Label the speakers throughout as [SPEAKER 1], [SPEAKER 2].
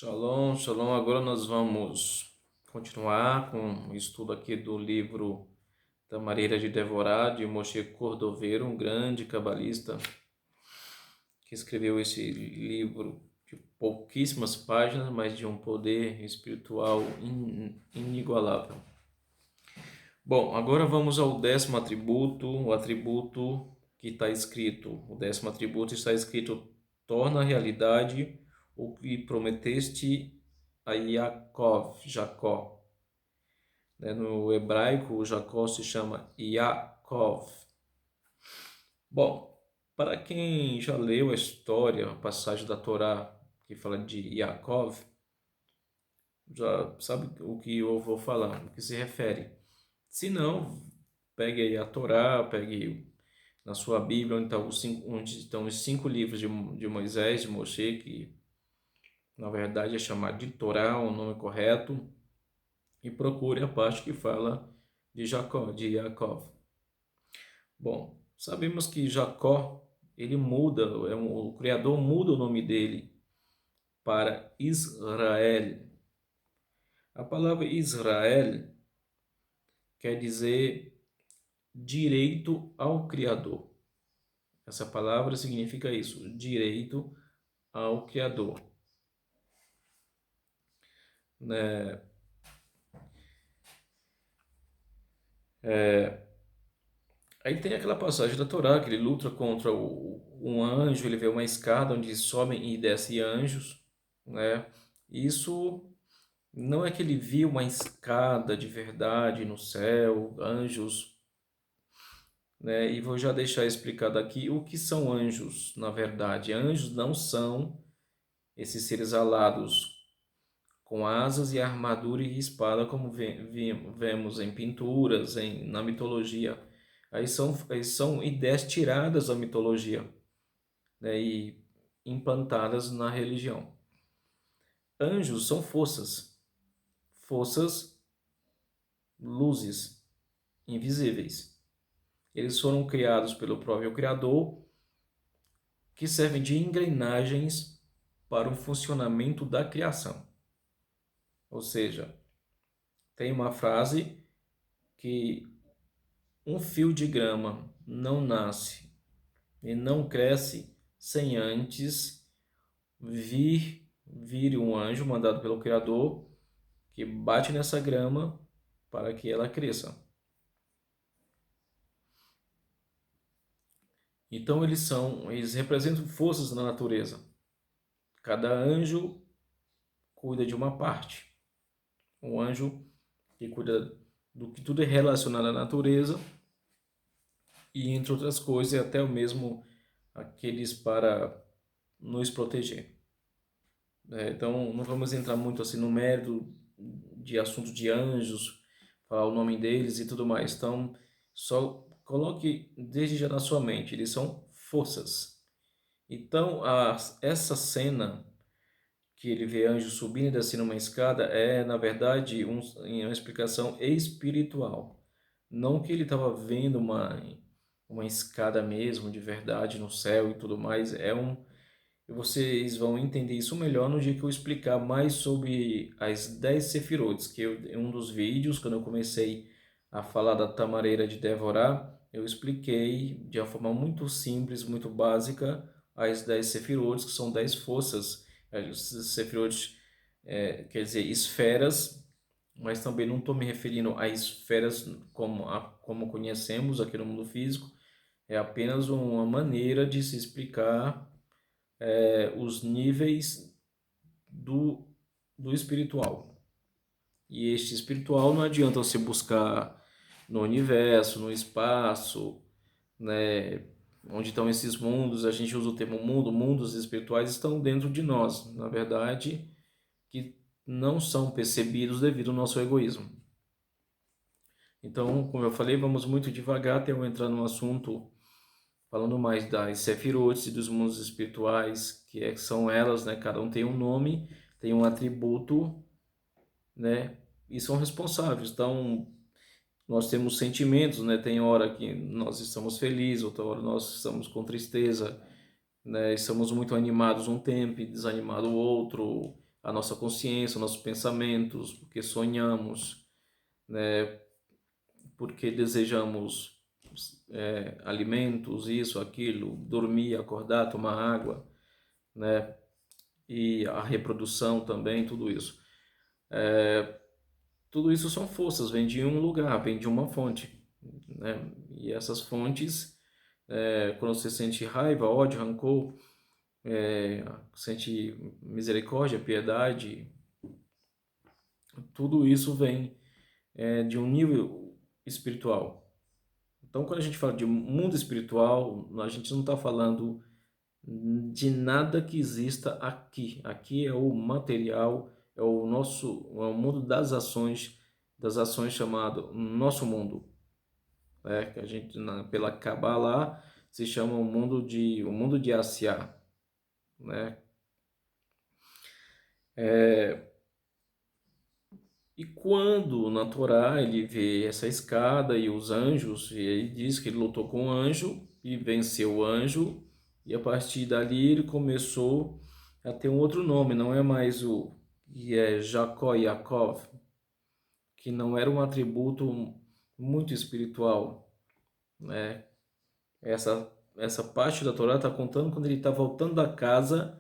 [SPEAKER 1] Shalom, shalom. Agora nós vamos continuar com o estudo aqui do livro da Maneira de Devorar, de Moshe Cordoveiro, um grande cabalista que escreveu esse livro de pouquíssimas páginas, mas de um poder espiritual inigualável. Bom, agora vamos ao 10º atributo, o atributo que está escrito. O 10º atributo está escrito: torna a realidade o que prometeste a Jacó. No hebraico, o Jacó se chama Yaakov. Bom, para quem já leu a história, a passagem da Torá que fala de Yaakov, já sabe o que eu vou falar, o que se refere. Se não, pegue aí a Torá, pegue na sua Bíblia, onde estão os 5 livros de Moisés, de Moshe, que na verdade é chamado de Torá, o nome correto, e procure a parte que fala de Jacó, de Yaakov. Bom, sabemos que Jacó, ele muda, o Criador muda o nome dele para Israel. A palavra Israel quer dizer direito ao Criador. Essa palavra significa isso, direito ao Criador. Né? Aí tem aquela passagem da Torá que ele luta contra um anjo, ele vê uma escada onde sobem e descem anjos, né? Isso não é que ele viu uma escada de verdade no céu, anjos, né? E vou já deixar explicado aqui o que são anjos, na verdade. Anjos não são esses seres alados com asas e armadura e espada, como vemos em pinturas, na mitologia. Aí são ideias tiradas da mitologia, né, e implantadas na religião. Anjos são forças, luzes, invisíveis. Eles foram criados pelo próprio Criador, que servem de engrenagens para o funcionamento da criação. Ou seja, tem uma frase que um fio de grama não nasce e não cresce sem antes vir um anjo mandado pelo Criador que bate nessa grama para que ela cresça. Então eles representam forças na natureza. Cada anjo cuida de uma parte. Um anjo que cuida do que tudo é relacionado à natureza e, entre outras coisas, até o mesmo aqueles para nos proteger. Então, não vamos entrar muito assim no mérito de assunto de anjos, falar o nome deles e tudo mais. Então, só coloque desde já na sua mente, eles são forças. Então, essa cena que ele vê anjos subindo e descendo uma escada é, na verdade, uma explicação espiritual. Não que ele estava vendo uma escada mesmo, de verdade, no céu e tudo mais. Vocês vão entender isso melhor no dia que eu explicar mais sobre as 10 sefirotes, que em um dos vídeos, quando eu comecei a falar da tamareira de devorar, eu expliquei de uma forma muito simples, muito básica, as 10 sefirotes, que são 10 forças. As sefirotes quer dizer esferas, mas também não estou me referindo a esferas como conhecemos aqui no mundo físico, é apenas uma maneira de se explicar os níveis do espiritual. E este espiritual não adianta você buscar no universo, no espaço, né? Onde estão esses mundos, a gente usa o termo mundo, mundos espirituais estão dentro de nós, na verdade, que não são percebidos devido ao nosso egoísmo. Então, como eu falei, vamos muito devagar até eu entrar no assunto falando mais das sefirotes e dos mundos espirituais, que são elas, né? Cada um tem um nome, tem um atributo, né? E são responsáveis. Então, nós temos sentimentos, né? Tem hora que nós estamos felizes, outra hora nós estamos com tristeza, né? Estamos muito animados um tempo e desanimado o outro. a nossa consciência, nossos pensamentos, porque sonhamos, né? Porque desejamos alimentos, isso, aquilo, dormir, acordar, tomar água, né? E a reprodução também, tudo isso. Tudo isso são forças, vem de um lugar, vem de uma fonte, né? E essas fontes, quando você sente raiva, ódio, rancor, sente misericórdia, piedade, tudo isso vem de um nível espiritual. Então, quando a gente fala de mundo espiritual, a gente não está falando de nada que exista aqui. Aqui é o material, é é o mundo das ações chamado nosso mundo, né? Que a gente pela Kabbalah se chama o mundo de Asiá, né? E quando na Torá ele vê essa escada e os anjos, e ele diz que ele lutou com o anjo e venceu o anjo, e a partir dali ele começou a ter um outro nome, não é mais o que é Jacó e Yaakov, que não era um atributo muito espiritual, né? Essa parte da Torá está contando quando ele está voltando da casa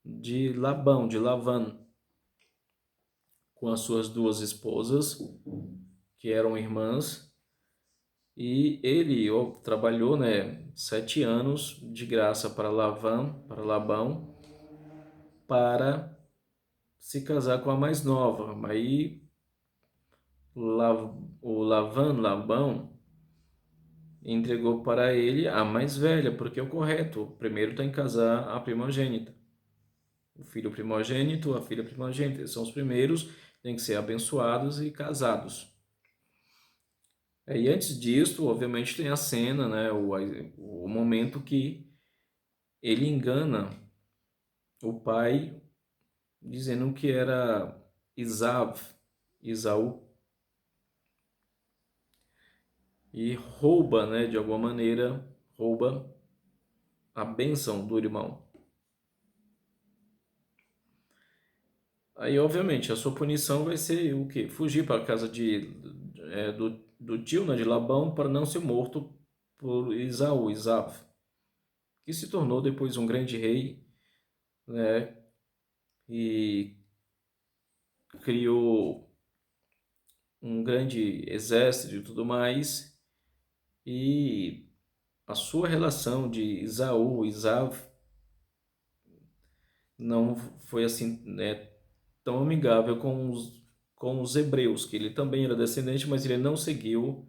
[SPEAKER 1] de Labão, de Lavan, com as suas duas esposas, que eram irmãs, e ele trabalhou, né, 7 anos de graça para Labão, para se casar com a mais nova. Aí Labão, entregou para ele a mais velha, porque é o correto. Primeiro tem que casar a primogênita. O filho primogênito, a filha primogênita, eles são os primeiros, têm que ser abençoados e casados. E antes disso, obviamente, tem a cena, né, o momento que ele engana o pai, dizendo que era Isaú, e rouba, né, de alguma maneira, rouba a bênção do irmão. Aí, obviamente, a sua punição vai ser o quê? Fugir para a casa do tio, né, de Labão, para não ser morto por Isaú, que se tornou depois um grande rei, né, e criou um grande exército e tudo mais, e a sua relação de Isaú e Isav não foi assim, né, tão amigável com os hebreus, que ele também era descendente, mas ele não seguiu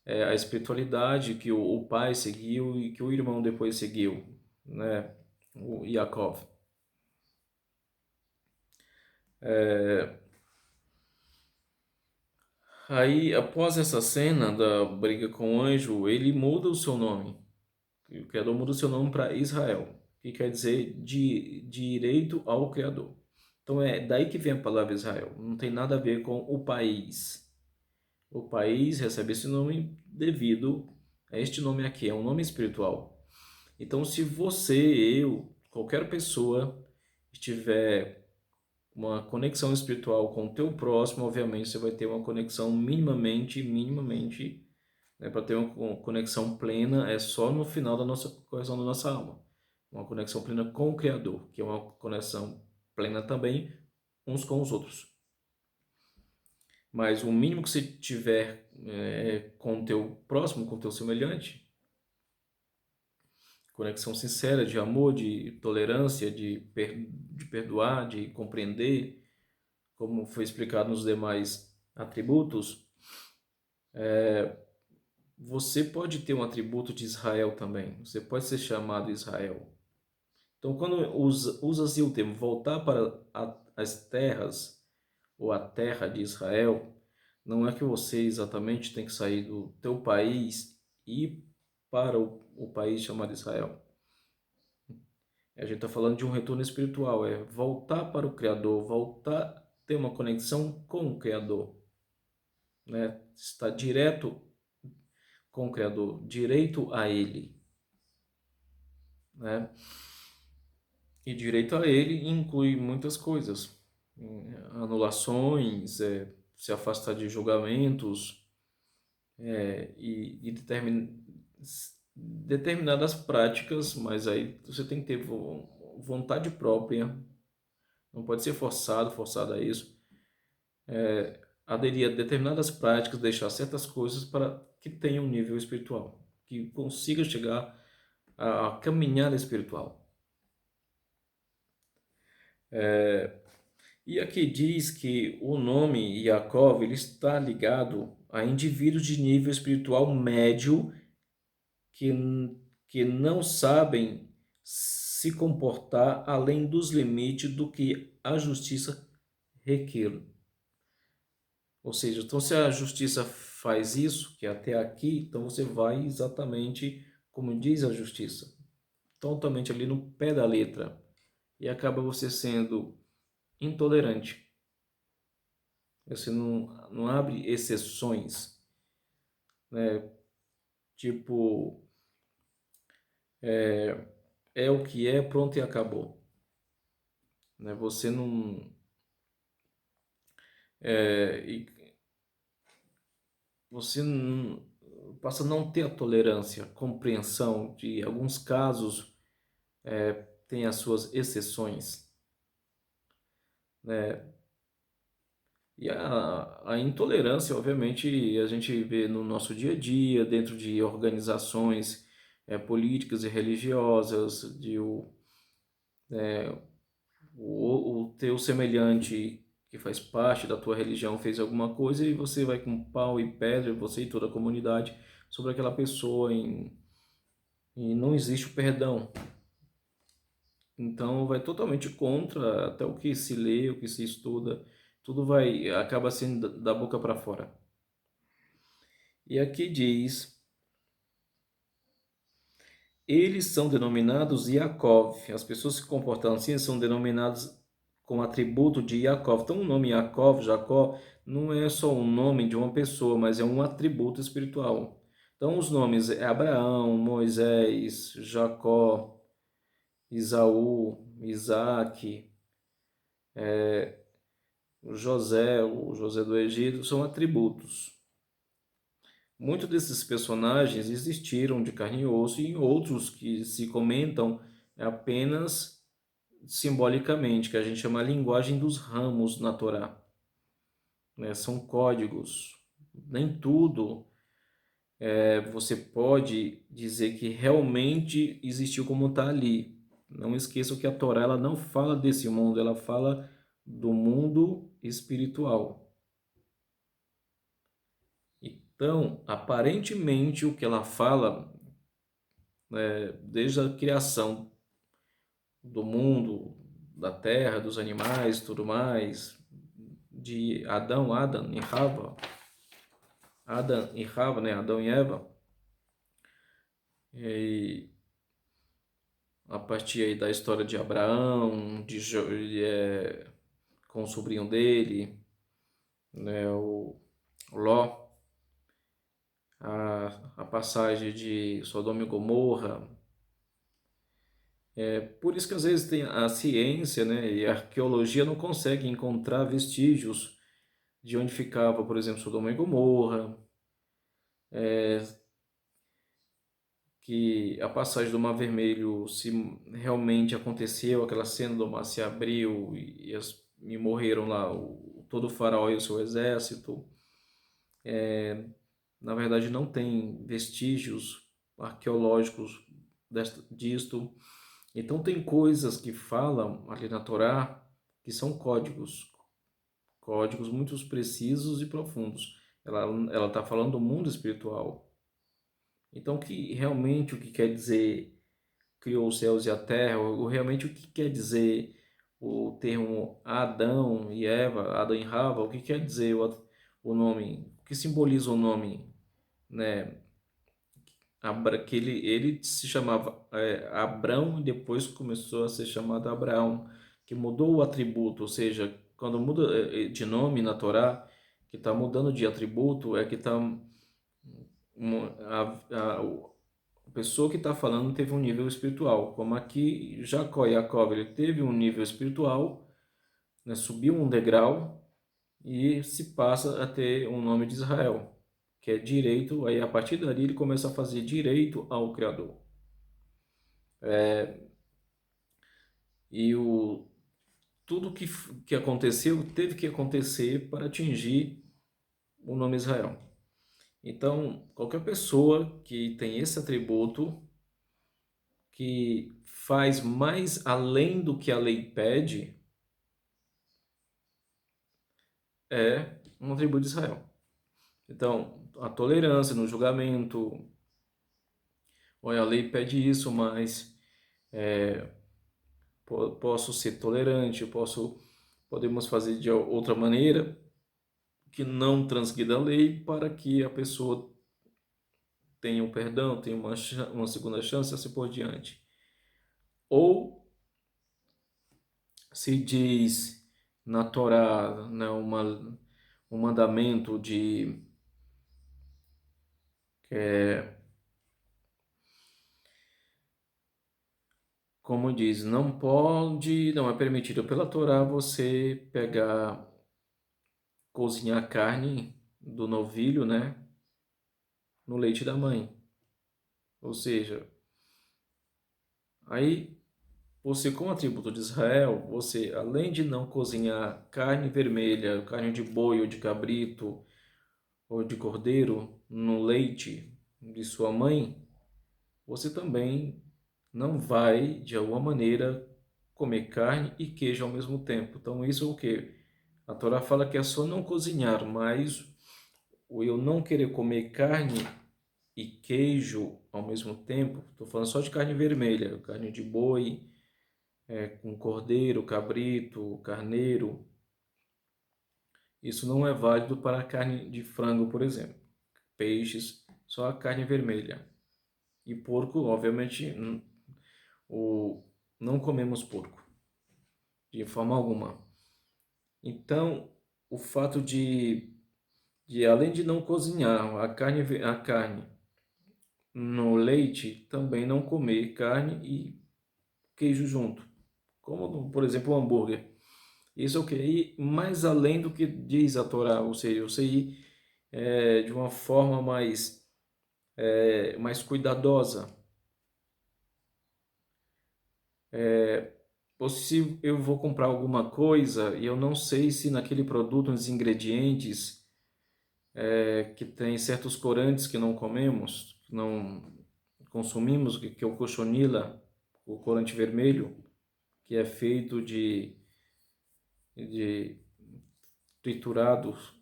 [SPEAKER 1] a espiritualidade que o pai seguiu e que o irmão depois seguiu, né, o Yaakov. Aí, após essa cena da briga com o anjo, ele muda o seu nome. O Criador muda o seu nome para Israel, que quer dizer direito ao Criador. Então é daí que vem a palavra Israel. Não tem nada a ver com o país. O país recebe esse nome devido a este nome aqui, é um nome espiritual. Então, se você, eu, qualquer pessoa estiver uma conexão espiritual com o teu próximo, obviamente você vai ter uma conexão minimamente, né, para ter uma conexão plena, é só no final da nossa correção da nossa alma. Uma conexão plena com o Criador, que é uma conexão plena também uns com os outros. Mas o mínimo que você tiver com o teu próximo, com o teu semelhante, conexão sincera de amor, de tolerância, de perdoar, de compreender, como foi explicado nos demais atributos, você pode ter um atributo de Israel também. Você pode ser chamado Israel. Então, quando usa-se o termo voltar para as terras ou a terra de Israel, não é que você exatamente tem que sair do teu país e ir para o país chamado Israel. A gente está falando de um retorno espiritual, é voltar para o Criador, voltar, ter uma conexão com o Criador, né? Estar direto com o Criador, direito a Ele, né? E direito a Ele inclui muitas coisas. anulações, se afastar de julgamentos, e determinadas práticas, mas aí você tem que ter vontade própria, não pode ser forçado a isso, aderir a determinadas práticas, deixar certas coisas para que tenha um nível espiritual, que consiga chegar à caminhada espiritual. E aqui diz que o nome Yaakov ele está ligado a indivíduos de nível espiritual médio que, que não sabem se comportar além dos limites do que a justiça requer. Ou seja, então se a justiça faz isso, que é até aqui, então você vai exatamente como diz a justiça, totalmente ali no pé da letra, e acaba você sendo intolerante. Você não abre exceções, né? Tipo, é o que é, pronto e acabou. Né? Você não. E você passa a não ter a tolerância, compreensão de alguns casos, tem as suas exceções, né? E a intolerância, obviamente, a gente vê no nosso dia a dia, dentro de organizações políticas e religiosas, de o teu semelhante que faz parte da tua religião fez alguma coisa e você vai com pau e pedra, você e toda a comunidade, sobre aquela pessoa e não existe o perdão. Então vai totalmente contra até o que se lê, o que se estuda, tudo vai acaba sendo da boca para fora. E aqui diz, eles são denominados Yaakov. As pessoas que se comportam assim são denominadas com atributo de Yaakov. Então o nome Yaakov, Jacó, não é só um nome de uma pessoa, mas é um atributo espiritual. Então os nomes é Abraão, Moisés, Jacó, Isaú, Isaac, o José do Egito, são atributos. Muitos desses personagens existiram de carne e osso e outros que se comentam apenas simbolicamente, que a gente chama a linguagem dos ramos na Torá. Né? São códigos. Nem tudo você pode dizer que realmente existiu como está ali. Não esqueçam que a Torá ela não fala desse mundo, ela fala do mundo espiritual. Então, aparentemente, o que ela fala, desde a criação do mundo, da terra, dos animais, tudo mais, de Adam e Rava, né? Adão e Eva, e a partir aí da história de Abraão, com o sobrinho dele, né? O Ló, a passagem de Sodoma e Gomorra. Por isso que às vezes tem a ciência, né, e a arqueologia não consegue encontrar vestígios de onde ficava, por exemplo, Sodoma e Gomorra, que a passagem do Mar Vermelho, se realmente aconteceu, aquela cena do mar se abriu e morreram lá todo o faraó e o seu exército. Na verdade, não tem vestígios arqueológicos disto. Então, tem coisas que falam ali na Torá que são códigos muito precisos e profundos. Ela está falando do mundo espiritual. Então, o que quer dizer criou os céus e a terra, ou realmente o que quer dizer o termo Adão e Eva, Adão e Rava, o que quer dizer o nome, o que simboliza o nome, né? Que ele se chamava Abrão e depois começou a ser chamado Abraão, que mudou o atributo, ou seja, quando muda de nome na Torá, que está mudando de atributo, é que está a pessoa que está falando teve um nível espiritual, como aqui Jacó e Jacob, ele teve um nível espiritual, né, subiu um degrau e se passa a ter o nome de Israel, que é direito. Aí a partir dali ele começa a fazer direito ao Criador. E tudo que aconteceu teve que acontecer para atingir o nome Israel. Então, qualquer pessoa que tem esse atributo, que faz mais além do que a lei pede, é um atributo de Israel. Então, a tolerância no julgamento, olha, a lei pede isso, mas posso ser tolerante, podemos fazer de outra maneira que não transgrida a lei para que a pessoa tenha um perdão, tenha uma segunda chance e assim por diante. Ou se diz na Torá, né, um mandamento de como diz, não é permitido pela Torá você pegar, cozinhar carne do novilho, né, no leite da mãe. Ou seja, aí você, como atributo de Israel, você, além de não cozinhar carne vermelha, carne de boi ou de cabrito ou de cordeiro no leite de sua mãe, você também não vai, de alguma maneira, comer carne e queijo ao mesmo tempo. Então, isso é o quê? A Torá fala que é só não cozinhar, mas o eu não querer comer carne e queijo ao mesmo tempo, estou falando só de carne vermelha, carne de boi, com cordeiro, cabrito, carneiro, isso não é válido para a carne de frango, por exemplo. Peixes, só a carne vermelha. E porco, obviamente, o, não comemos porco, de forma alguma. Então, o fato além de não cozinhar a carne no leite, também não comer carne e queijo junto. Como, por exemplo, o hambúrguer. Isso é o que? Ir mais além do que diz a Torá, ou seja, você ir de uma forma mais cuidadosa. Ou se eu vou comprar alguma coisa e eu não sei se naquele produto, nos ingredientes, que tem certos corantes que não comemos, que não consumimos, que é o cochonila, o corante vermelho, que é feito de triturados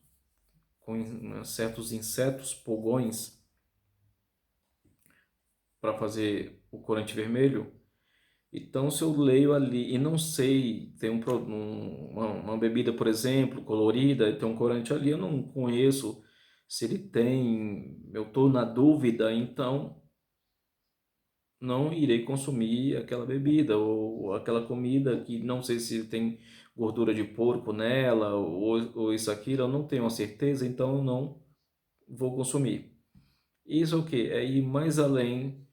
[SPEAKER 1] com certos insetos, pulgões, para fazer o corante vermelho. Então, se eu leio ali e não sei, tem uma bebida, por exemplo, colorida, e tem um corante ali, eu não conheço se ele tem, eu estou na dúvida, então não irei consumir aquela bebida ou aquela comida que não sei se tem gordura de porco nela ou isso, aquilo, eu não tenho a certeza, então eu não vou consumir. Isso é o que? É ir mais além,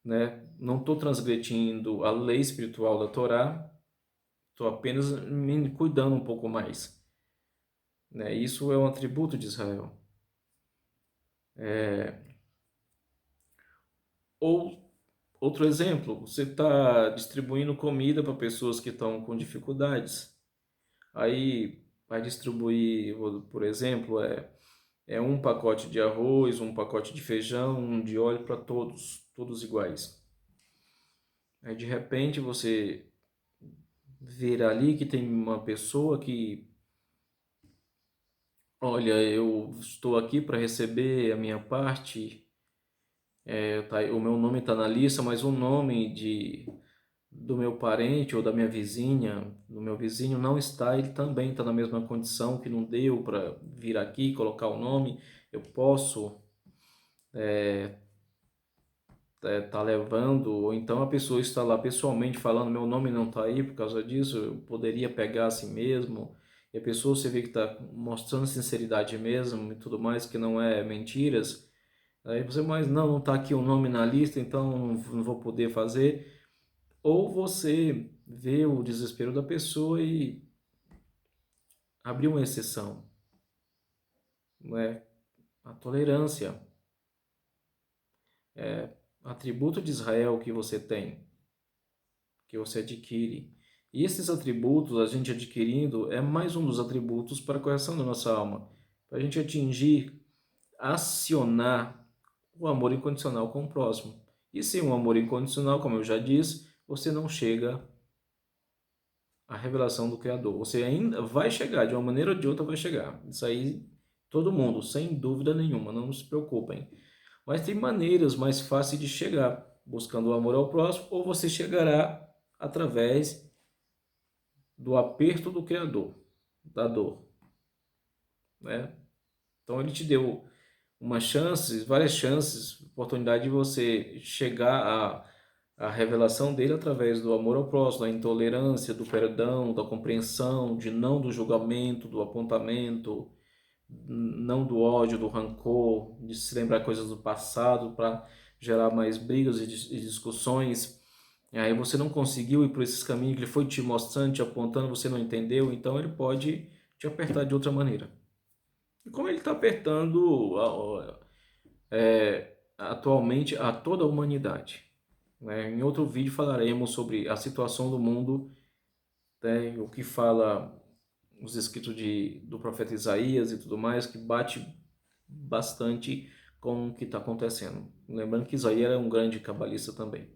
[SPEAKER 1] né? Não estou transgredindo a lei espiritual da Torá, estou apenas me cuidando um pouco mais, né? Isso é um atributo de Israel. Ou outro exemplo, você está distribuindo comida para pessoas que estão com dificuldades. Aí vai distribuir, por exemplo, é um pacote de arroz, um pacote de feijão, um de óleo para todos iguais. Aí de repente você vê ali que tem uma pessoa que, olha, eu estou aqui para receber a minha parte, o meu nome está na lista, mas o nome do meu parente ou da minha vizinha, do meu vizinho não está, ele também está na mesma condição, que não deu para vir aqui colocar o nome, eu posso tá levando, ou então a pessoa está lá pessoalmente falando, meu nome não está aí por causa disso, eu poderia pegar assim mesmo, e a pessoa você vê que está mostrando sinceridade mesmo e tudo mais, que não é mentiras, aí você, mas não está aqui o nome na lista, então não vou poder fazer, ou você vê o desespero da pessoa e abrir uma exceção, não é? A tolerância é atributo de Israel que você tem, que você adquire. E esses atributos, a gente adquirindo, é mais um dos atributos para a correção da nossa alma, para a gente atingir, acionar o amor incondicional com o próximo. E sem um amor incondicional, como eu já disse, você não chega à revelação do Criador. Você ainda vai chegar, de uma maneira ou de outra vai chegar. Isso aí, todo mundo, sem dúvida nenhuma, não se preocupem. Mas tem maneiras mais fáceis de chegar, buscando o amor ao próximo, ou você chegará através do aperto do Criador, da dor, né? Então ele te deu uma chance, várias chances, oportunidade de você chegar à revelação dele através do amor ao próximo, da intolerância, do perdão, da compreensão, de não do julgamento, do apontamento, não do ódio, do rancor, de se lembrar coisas do passado para gerar mais brigas e discussões. E aí você não conseguiu ir por esses caminhos que ele foi te mostrando, te apontando, você não entendeu, então ele pode te apertar de outra maneira. E como ele está apertando atualmente a toda a humanidade. Né? Em outro vídeo falaremos sobre a situação do mundo, né? O que fala os escritos do profeta Isaías e tudo mais, que bate bastante com o que está acontecendo. Lembrando que Isaías era um grande cabalista também.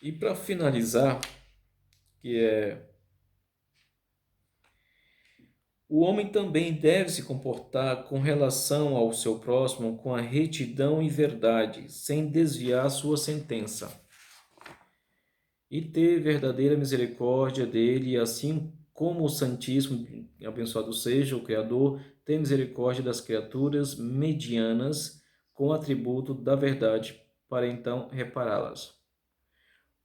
[SPEAKER 1] E para finalizar, que é o homem também deve se comportar com relação ao seu próximo com a retidão e verdade, sem desviar sua sentença, e ter verdadeira misericórdia dele, assim como o Santíssimo, abençoado seja o Criador, tem misericórdia das criaturas medianas com o atributo da verdade, para então repará-las.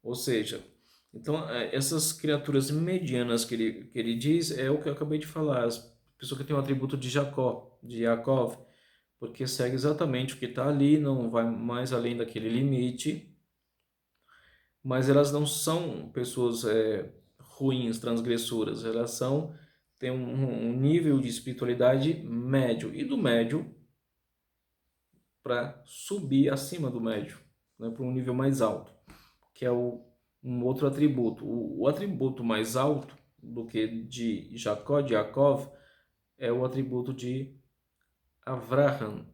[SPEAKER 1] Ou seja, então essas criaturas medianas que ele diz é o que eu acabei de falar, as pessoas que têm o atributo de Jacó, de Yaakov, porque segue exatamente o que está ali, não vai mais além daquele limite, mas elas não são pessoas ruins, transgressoras, elas têm um nível de espiritualidade médio, e do médio para subir acima do médio, né, para um nível mais alto, que é um outro atributo. O atributo mais alto do que de Jacó, de Yaakov, é o atributo de Abraão.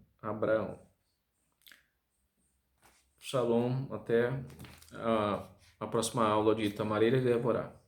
[SPEAKER 1] Shalom, até a próxima aula de Tamareira e Devorah.